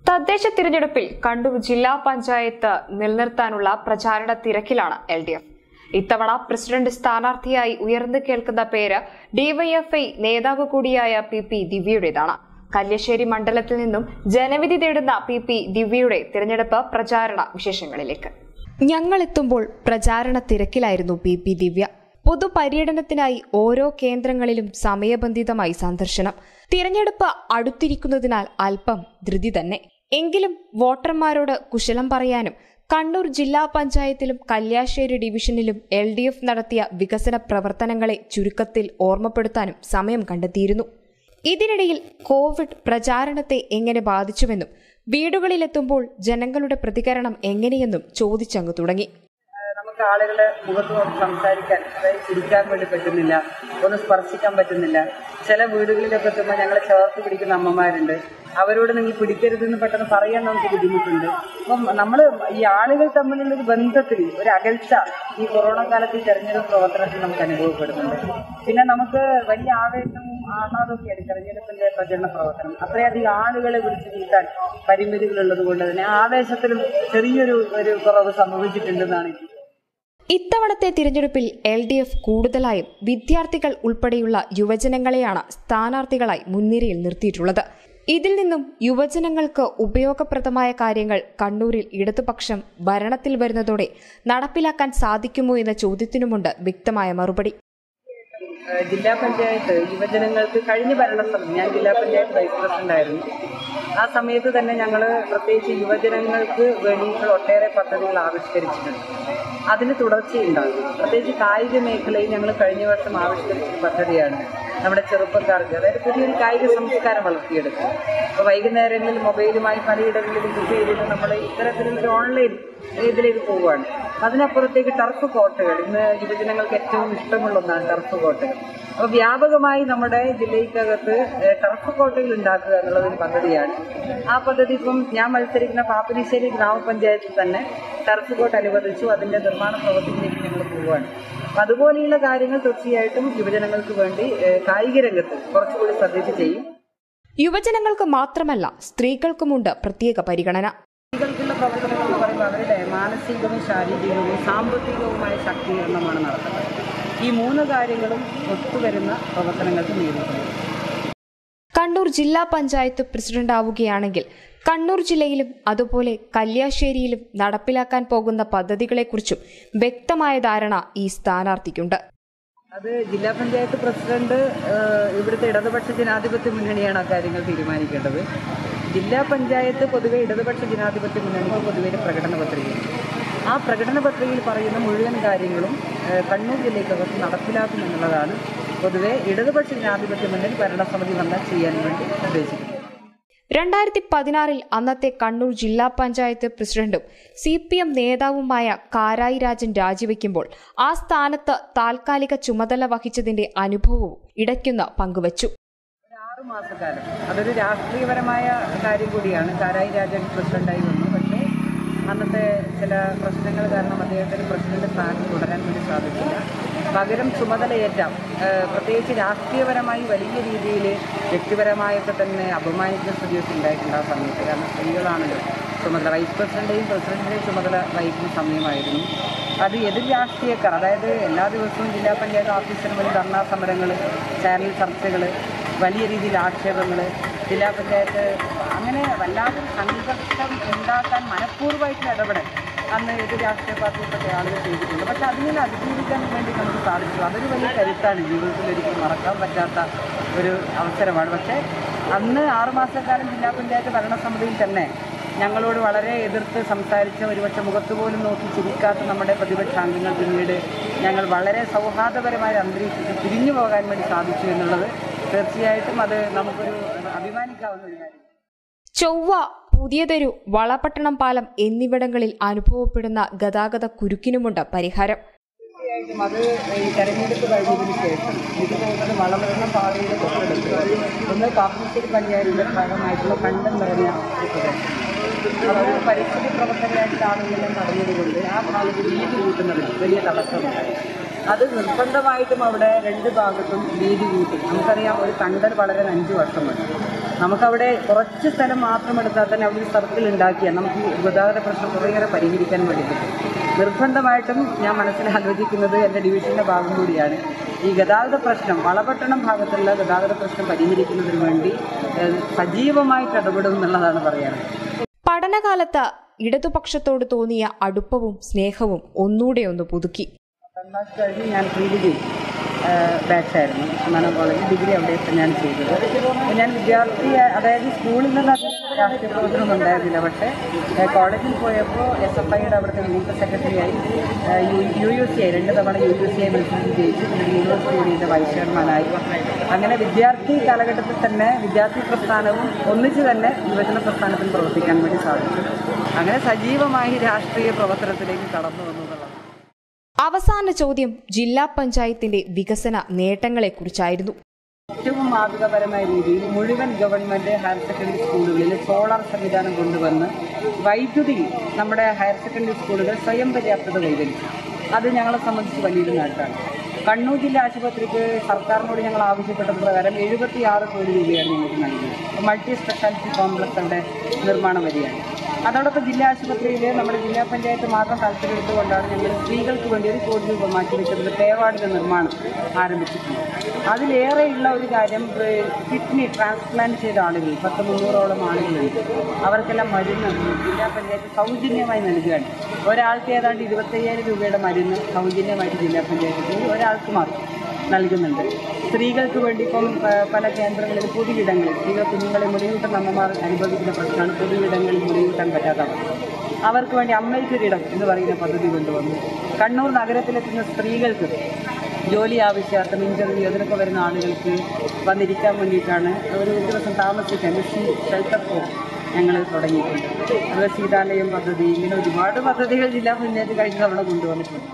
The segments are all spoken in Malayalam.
തദ്ദേശ തിരഞ്ഞെടുപ്പിൽ കണ്ണൂർ ജില്ലാ പഞ്ചായത്ത് നിലനിർത്താനുള്ള പ്രചാരണ തിരക്കിലാണ് LDF. ഇത്തവണ പ്രസിഡന്റ് സ്ഥാനാർത്ഥിയായി ഉയർന്നു കേൾക്കുന്ന പേര് ഡിവൈഎഫ്ഐ നേതാവ് കൂടിയായ PP ദിവ്യയുടേതാണ്. കല്യാശ്ശേരി മണ്ഡലത്തിൽ നിന്നും ജനവിധി തേടുന്ന PP ദിവ്യയുടെ തിരഞ്ഞെടുപ്പ് പ്രചാരണ വിശേഷങ്ങളിലേക്ക്. ഞങ്ങളെത്തുമ്പോൾ പ്രചാരണ തിരക്കിലായിരുന്നു PP ദിവ്യ. പൊതുപര്യടനത്തിനായി ഓരോ കേന്ദ്രങ്ങളിലും സമയബന്ധിതമായി സന്ദർശനം. തിരഞ്ഞെടുപ്പ് അടുത്തിരിക്കുന്നതിനാൽ അല്പം ധൃതി തന്നെ. എങ്കിലും വോട്ടർമാരോട് കുശലം പറയാനും കണ്ണൂർ ജില്ലാ പഞ്ചായത്തിലും കല്യാശ്ശേരി ഡിവിഷനിലും LDF നടത്തിയ വികസന പ്രവർത്തനങ്ങളെ ചുരുക്കത്തിൽ ഓർമ്മപ്പെടുത്താനും സമയം കണ്ടെത്തിയിരുന്നു. ഇതിനിടയിൽ കോവിഡ് പ്രചാരണത്തെ എങ്ങനെ ബാധിച്ചുവെന്നും വീടുകളിലെത്തുമ്പോൾ ജനങ്ങളുടെ പ്രതികരണം എങ്ങനെയെന്നും ചോദിച്ചങ്ങ് തുടങ്ങി. നമുക്ക് ആളുകളെ മുഖത്ത് നോക്കി സംസാരിക്കാൻ, അതായത് ചിരിക്കാൻ വേണ്ടി പറ്റുന്നില്ല, ഒന്ന് സ്പർശിക്കാൻ പറ്റുന്നില്ല. ചില വീടുകളിലൊക്കെ എത്തുമ്പോൾ ഞങ്ങളെ ചേർത്ത് പിടിക്കുന്ന അമ്മമാരുണ്ട്. അവരോട് നിങ്ങൾ പിടിക്കരുതെന്ന് പെട്ടെന്ന് പറയാൻ നമുക്ക് ബുദ്ധിമുട്ടുണ്ട്. അപ്പം നമ്മൾ ഈ ആളുകൾ തമ്മിലുള്ള ഒരു ബന്ധത്തിൽ ഒരു അകൽച്ച ഈ കൊറോണ കാലത്ത് തെരഞ്ഞെടുപ്പ് പ്രവർത്തനത്തിൽ നമുക്ക് അനുഭവപ്പെടുന്നുണ്ട്. പിന്നെ നമുക്ക് വലിയ ആവേശവും ആഹ്ലാദമൊക്കെയാണ് തെരഞ്ഞെടുപ്പിന്റെ പ്രചരണ പ്രവർത്തനം. അത്രയധികം ആളുകളെ വിളിച്ചു കൂട്ടാൻ പരിമിതികളുള്ളത് കൊണ്ട് തന്നെ ആവേശത്തിലും ചെറിയൊരു കുറവ് സംഭവിച്ചിട്ടുണ്ടെന്നാണ്. ഇത്തവണത്തെ തിരഞ്ഞെടുപ്പിൽ LDF കൂടുതലായും വിദ്യാർത്ഥികൾ ഉൾപ്പെടെയുള്ള യുവജനങ്ങളെയാണ് സ്ഥാനാർത്ഥികളായി മുൻനിരയിൽ നിർത്തിയിട്ടുള്ളത്. ഇതിൽ നിന്നും യുവജനങ്ങൾക്ക് ഉപയോഗപ്രദമായ കാര്യങ്ങൾ കണ്ണൂരിൽ ഇടതുപക്ഷം ഭരണത്തിൽ വരുന്നതോടെ നടപ്പിലാക്കാൻ സാധിക്കുമോ എന്ന ചോദ്യത്തിനുമുണ്ട് വ്യക്തമായ മറുപടി. ജില്ലാ പഞ്ചായത്ത് യുവജനങ്ങൾക്ക് കഴിഞ്ഞ ഭരണസമിതി, ഞാൻ ജില്ലാ പഞ്ചായത്ത് വൈസ് പ്രസിഡന്റ് ആയിരുന്നു. ആ സമയത്ത് തന്നെ ഞങ്ങൾ പ്രത്യേകിച്ച് യുവജനങ്ങൾക്ക് വേണ്ടിയിട്ടുള്ള ഒട്ടേറെ പദ്ധതികൾ ആവിഷ്കരിച്ചിട്ടുണ്ട്. അതിന് തുടർച്ചയുണ്ടാകും. പ്രത്യേകിച്ച് കായിക മേഖലയിൽ ഞങ്ങൾ കഴിഞ്ഞ വർഷം ആവിഷ്കരിച്ച പദ്ധതിയാണ് നമ്മുടെ ചെറുപ്പക്കാർക്ക്, അതായത് പുതിയൊരു കായിക സംസ്കാരം വളർത്തിയെടുക്കുക. അപ്പോൾ വൈകുന്നേരങ്ങളിൽ മൊബൈലുമായി പലയിടങ്ങളിലും ബുക്ക് ചെയ്തിട്ട് നമ്മൾ ഇത്തരത്തിലൊരു ഓൺലൈൻ ഇതിലേക്ക് പോവുകയാണ്. അതിനപ്പുറത്തേക്ക് ടർഫ് കോർട്ടുകൾ, ഇന്ന് യുവജനങ്ങൾക്ക് ഏറ്റവും ഇഷ്ടമുള്ള ഒന്നാണ് ടർഫ് കോർട്ടുകൾ. അപ്പോൾ വ്യാപകമായി നമ്മുടെ ജില്ലയ്ക്കകത്ത് ടർഫ് കോർട്ടുകൾ ഉണ്ടാക്കുക എന്നുള്ളതൊരു പദ്ധതിയാണ്. ആ പദ്ധതി ഇപ്പം ഞാൻ മത്സരിക്കുന്ന പാപ്പിനിശ്ശേരി ഗ്രാമപഞ്ചായത്തിൽ തന്നെ ടർഫ് കോർട്ട് അനുവദിച്ചു. അതിന്റെ നിർമ്മാണ പ്രവൃത്തിയിലേക്ക് ഞങ്ങൾ പോവുകയാണ്. അപ്പം അതുപോലെയുള്ള കാര്യങ്ങൾ തീർച്ചയായിട്ടും യുവജനങ്ങൾക്ക് വേണ്ടി കായിക രംഗത്ത് കുറച്ചുകൂടി ശ്രദ്ധിച്ച് ചെയ്യും. യുവജനങ്ങൾക്ക് മാത്രമല്ല സ്ത്രീകൾക്കുമുണ്ട് പ്രത്യേക പരിഗണന. സ്ത്രീകൾക്കുള്ള പ്രവർത്തനങ്ങൾ എന്ന് പറയുമ്പോൾ അവരുടെ മാനസികവും ശാരീരികവും സാമ്പത്തികവുമായ ശാക്തീകരണമാണ് നടത്തുന്നത്. ഈ മൂന്ന് കാര്യങ്ങളും ഒത്തുവരുന്ന പ്രവർത്തനങ്ങൾക്ക് നേരിടുന്നു. കണ്ണൂർ ജില്ലാ പഞ്ചായത്ത് പ്രസിഡന്റ് ആവുകയാണെങ്കിൽ കണ്ണൂർ ജില്ലയിലും അതുപോലെ കല്യാശ്ശേരിയിലും നടപ്പിലാക്കാൻ പോകുന്ന പദ്ധതികളെക്കുറിച്ചും വ്യക്തമായ ധാരണ ഈ സ്ഥാനാർത്ഥിക്കുണ്ട്. അത് ജില്ലാ പഞ്ചായത്ത് പ്രസിഡന്റ് ഇവിടുത്തെ ഇടതുപക്ഷ ജനാധിപത്യ മുന്നണിയാണ് അക്കാര്യങ്ങൾ തീരുമാനിക്കേണ്ടത്. ജില്ലാ പഞ്ചായത്ത് പൊതുവെ ഇടതുപക്ഷ ജനാധിപത്യ മുന്നണിക്ക് പൊതുവെ പ്രകടന പത്രികയുണ്ട്. ആ പ്രകടന പത്രികയിൽ പറയുന്ന മുഴുവൻ കാര്യങ്ങളും കണ്ണൂർ ജില്ലയ്ക്കകത്ത് നടപ്പിലാക്കുമെന്നുള്ളതാണ് പൊതുവെ ഇടതുപക്ഷ ജനാധിപത്യ മുന്നണി ഭരണസമിതി വന്നാൽ ചെയ്യാൻ വേണ്ടി ഉദ്ദേശിക്കുന്നത്. 2016 അന്നത്തെ കണ്ണൂർ ജില്ലാ പഞ്ചായത്ത് പ്രസിഡന്റും CPM നേതാവുമായ കാരായി രാജൻ രാജിവെക്കുമ്പോൾ ആ സ്ഥാനത്ത് താൽക്കാലിക ചുമതല വഹിച്ചതിന്റെ അനുഭവവും ഇടയ്ക്കൊന്ന് പങ്കുവച്ചു. 6 മാസക്കാലം അതൊരു രാഷ്ട്രീയപരമായ കാര്യം കൂടിയാണ്. കാരായി രാജൻ പ്രസിഡന്റായി വന്നു. പക്ഷേ അന്നത്തെ ചില പ്രശ്നങ്ങൾ കാരണം അദ്ദേഹത്തിന് പ്രസിഡന്റ് സ്ഥാനം തുടരാൻ വേണ്ടി സാധിച്ചില്ല. പകരം ചുമതലയേറ്റാം. പ്രത്യേകിച്ച് രാഷ്ട്രീയപരമായി വലിയ രീതിയിൽ വ്യക്തിപരമായൊക്കെ തന്നെ അപമാനിക്കുന്ന സ്ഥിതിയൊക്കെ ഉണ്ടായിട്ടുണ്ട് ആ സമയത്ത്. കാരണം സ്ത്രീകളാണല്ലോ ചുമതല, വൈസ് പ്രസിഡന്റെയും പ്രസിഡന്റിന്റെയും ചുമതല വഹിക്കുന്ന സമയമായിരുന്നു. അത് എതിർ രാഷ്ട്രീയക്കാർ, അതായത് എല്ലാ ദിവസവും ജില്ലാ പഞ്ചായത്ത് ഓഫീസിന് വേണ്ടി ധർണാ സമരങ്ങൾ, ചാനൽ ചർച്ചകൾ, വലിയ രീതിയിൽ ആക്ഷേപങ്ങൾ, ജില്ലാ പഞ്ചായത്ത് അങ്ങനെ വല്ലാതൊരു സംഘർഷം ഉണ്ടാക്കാൻ മനഃപൂർവ്വമായിട്ടുള്ള ഇടപെടൽ അന്ന് എതിർ രാഷ്ട്രീയ പാർട്ടിയിൽപ്പെട്ട ആളുകൾ ചെയ്തിട്ടുണ്ട്. പക്ഷെ അതിനെ അതിജീവിക്കാൻ വേണ്ടി നമുക്ക് സാധിച്ചു. അതൊരു വലിയ കരുത്താണ്. ജീവിതത്തിൽ ഒരിക്കലും മറക്കാൻ പറ്റാത്ത ഒരു അവസരമാണ്. പക്ഷേ അന്ന് 6 മാസക്കാലം ജില്ലാ പഞ്ചായത്ത് ഭരണസമിതിയിൽ തന്നെ ഞങ്ങളോട് വളരെ എതിർത്ത് സംസാരിച്ച, ഒരുപക്ഷെ മുഖത്ത് പോലും നോക്കി ചിരിക്കാത്ത നമ്മുടെ പ്രതിപക്ഷാംഗങ്ങൾ പിന്നീട് ഞങ്ങൾ വളരെ സൗഹാർദ്ദപരമായ അന്തരീക്ഷത്തിൽ പിരിഞ്ഞു പോകാൻ വേണ്ടി സാധിച്ചു എന്നുള്ളത് തീർച്ചയായിട്ടും അത് നമുക്കൊരു അഭിമാനിക്കാവുന്ന ഒരു കാര്യം. ചൊവ്വ, പുതിയതെരു, വളപട്ടണം പാലം എന്നിവിടങ്ങളിൽ അനുഭവപ്പെടുന്ന ഗതാഗത കുരുക്കിനുമുണ്ട് പരിഹാരം. തീർച്ചയായിട്ടും അത് ഈ തെരഞ്ഞെടുപ്പ് കഴിഞ്ഞതിന് ശേഷം ഇത് പോകുന്നത് വളപട്ടണം പാതയുടെ തൊട്ടടുത്ത് ഒന്ന് പാപ്പിനിശ്ശേരി പഞ്ചായത്തിന്റെ ഭാഗമായിട്ടുള്ള കണ്ടം നിറഞ്ഞ ഒരു പ്രദേശം. അവർ പരിസ്ഥിതി പ്രവർത്തകരായിട്ട് ആളുകളെല്ലാം തടഞ്ഞതുകൊണ്ട് ആ ഭാഗത്ത് വീതി കൂട്ടുന്നതിന് വലിയ തടസ്സമുണ്ടായി. അത് നിർബന്ധമായിട്ടും അവിടെ 2 ഭാഗത്തും വീതി കൂട്ടി. നമുക്കറിയാം, ഒരു കണ്ടൽ വളരെ 5 വർഷമാണ്. നമുക്കവിടെ കുറച്ച് സ്ഥലം മാത്രം എടുത്താൽ തന്നെ അവിടെ ഒരു സർക്കിൾ ഉണ്ടാക്കിയാൽ നമുക്ക് ഗതാഗത പ്രശ്നം കുറേയേറെ പരിഹരിക്കാൻ വേണ്ടി പറ്റും. നിർബന്ധമായിട്ടും ഞാൻ മനസ്സിലാലോചിക്കുന്നത് എൻ്റെ ഡിവിഷൻ്റെ ഭാഗം കൂടിയാണ്. ഈ ഗതാഗത പ്രശ്നം വളപട്ടണം ഭാഗത്തുള്ള ഗതാഗത പ്രശ്നം പരിഹരിക്കുന്നതിന് വേണ്ടി സജീവമായിട്ട് ഇടപെടും എന്നുള്ളതാണ് പറയാനുള്ളത്. പഠനകാലത്ത് ഇടതുപക്ഷത്തോട് തോന്നിയ അടുപ്പവും സ്നേഹവും ഒന്നുകൂടെ ഒന്ന് പുതുക്കി. 10ാം ക്ലാസ് കഴിഞ്ഞ് ഞാൻ പ്രീ-ഡിഗ്രി ബാച്ചായിരുന്നു വിശ്വനാഥ കോളേജ്. ഡിഗ്രി അവിടെയൊക്കെ ഞാൻ ചെയ്തത്. ഞാൻ വിദ്യാർത്ഥി, അതായത് സ്കൂളിൽ നിന്ന് രാഷ്ട്രീയ പ്രവർത്തനം ഉണ്ടായിരുന്നില്ല. പക്ഷേ കോളേജിൽ പോയപ്പോൾ SFIയുടെ അവിടുത്തെ യൂത്ത് സെക്രട്ടറിയായി UUC 2 തവണ UUC മത്സരം ജയിച്ചു. പിന്നെ യൂണിവേഴ്സിറ്റി യൂണിയൻ്റെ വൈസ് ചെയർമാനായി. അങ്ങനെ വിദ്യാർത്ഥി കാലഘട്ടത്തിൽ തന്നെ വിദ്യാർത്ഥി പ്രസ്ഥാനവും ഒന്നിച്ച് തന്നെ യുവജന പ്രസ്ഥാനത്തിൽ പ്രവർത്തിക്കാൻ വേണ്ടി സാധിച്ചു. അങ്ങനെ സജീവമായി രാഷ്ട്രീയ പ്രവർത്തനത്തിലേക്ക് കടന്നു വന്നതാണ്. അവസാന ചോദ്യം ജില്ലാ പഞ്ചായത്തിന്റെ വികസന നേട്ടങ്ങളെക്കുറിച്ചായിരുന്നു. ഏറ്റവും മാതൃകാപരമായ രീതിയിൽ മുഴുവൻ ഗവൺമെൻറ് ഹയർ സെക്കൻഡറി സ്കൂളുകളിൽ സോളാർ സംവിധാനം കൊണ്ടുവന്ന് വൈദ്യുതി നമ്മുടെ ഹയർ സെക്കൻഡറി സ്കൂളുകൾ സ്വയം പര്യാപ്തത കൈവരിച്ചു. അത് ഞങ്ങളെ സംബന്ധിച്ച് വലിയൊരു നേട്ടമാണ്. കണ്ണൂർ ജില്ലാ ആശുപത്രിക്ക് സർക്കാരിനോട് ഞങ്ങൾ ആവശ്യപ്പെട്ട പ്രകാരം 76 കോടി രൂപയാണ് ഞങ്ങൾക്ക് നൽകിയത്. മൾട്ടി സ്പെഷ്യാലിറ്റി കോംപ്ലക്സ് അവിടെ നിർമ്മാണം വരികയാണ്. അതോടൊപ്പം ജില്ലാ ആശുപത്രിയിൽ നമ്മുടെ ജില്ലാ പഞ്ചായത്ത് മാത്രം താല്പര്യമെടുത്തുകൊണ്ടാണ് ഞങ്ങൾ സ്ത്രീകൾക്ക് വേണ്ടി 1 കോടി രൂപ മാറ്റിവെച്ചത് പേവാർഡിൻ്റെ നിർമ്മാണം ആരംഭിച്ചിട്ടുണ്ട്. അതിലേറെയുള്ള ഒരു കാര്യം, കിഡ്നി ട്രാൻസ്പ്ലാന്റ് ചെയ്ത ആളുകൾ 300ഓളം ആളുകളുണ്ട്. അവർക്കെല്ലാം മരുന്ന് ജില്ലാ പഞ്ചായത്ത് സൗജന്യമായി നൽകുകയാണ്. ഒരാൾക്ക് ഏതാണ്ട് 25,000 രൂപയുടെ മരുന്ന് സൗജന്യമായിട്ട് ജില്ലാ പഞ്ചായത്തിൽ ഒരാൾക്ക് മാത്രം നൽകുന്നുണ്ട്. സ്ത്രീകൾക്ക് വേണ്ടി ഇപ്പം പല കേന്ദ്രങ്ങളിൽ പൊതുയിടങ്ങളിൽ സ്ത്രീകൾ കുഞ്ഞുങ്ങളെ മുലയൂട്ടുന്ന അമ്മമാർ അനുഭവിക്കുന്ന പ്രശ്നമാണ് പൊതുയിടങ്ങളിൽ മുലയൂട്ടാൻ പറ്റാത്തവർ. അവർക്ക് വേണ്ടി അമ്മയ്ക്കൊരിടം എന്ന് പറയുന്ന പദ്ധതി കൊണ്ടുവന്നു. കണ്ണൂർ നഗരത്തിലെത്തുന്ന സ്ത്രീകൾക്ക് ജോലി ആവശ്യാർത്ഥം ഇൻ്റർവ്യൂ അതിനൊക്കെ വരുന്ന ആളുകൾക്ക് വന്നിരിക്കാൻ വേണ്ടിയിട്ടാണ് ഒരു ദിവസം താമസിക്കാൻ ഷെൽട്ടർ ഹോം ഞങ്ങൾ തുടങ്ങിയിട്ടുണ്ട്. അതുപോലെ ശീതാലയം പദ്ധതി, ഇങ്ങനെ ഒരുപാട് പദ്ധതികൾ ജില്ലാ പഞ്ചായത്ത് കഴിഞ്ഞ തവണ കൊണ്ടുവന്നിട്ടുണ്ട്.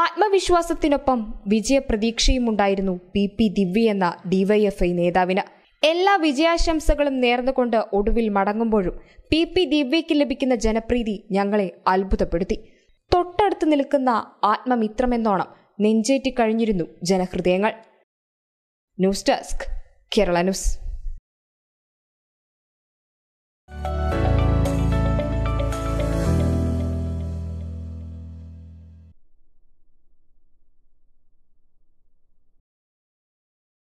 ആത്മവിശ്വാസത്തിനൊപ്പം വിജയപ്രതീക്ഷയുമുണ്ടായിരുന്നു PP ദിവ്യ എന്ന DYFI നേതാവിന്. എല്ലാ വിജയാശംസകളും നേർന്നുകൊണ്ട് ഒടുവിൽ മടങ്ങുമ്പോഴും PP ദിവ്യയ്ക്ക് ലഭിക്കുന്ന ജനപ്രീതി ഞങ്ങളെ അത്ഭുതപ്പെടുത്തി. തൊട്ടടുത്ത് നിൽക്കുന്ന ആത്മമിത്രമെന്നോണം നെഞ്ചേറ്റി കഴിഞ്ഞിരുന്നു ജനഹൃദയങ്ങൾ. News desk, Kerala news.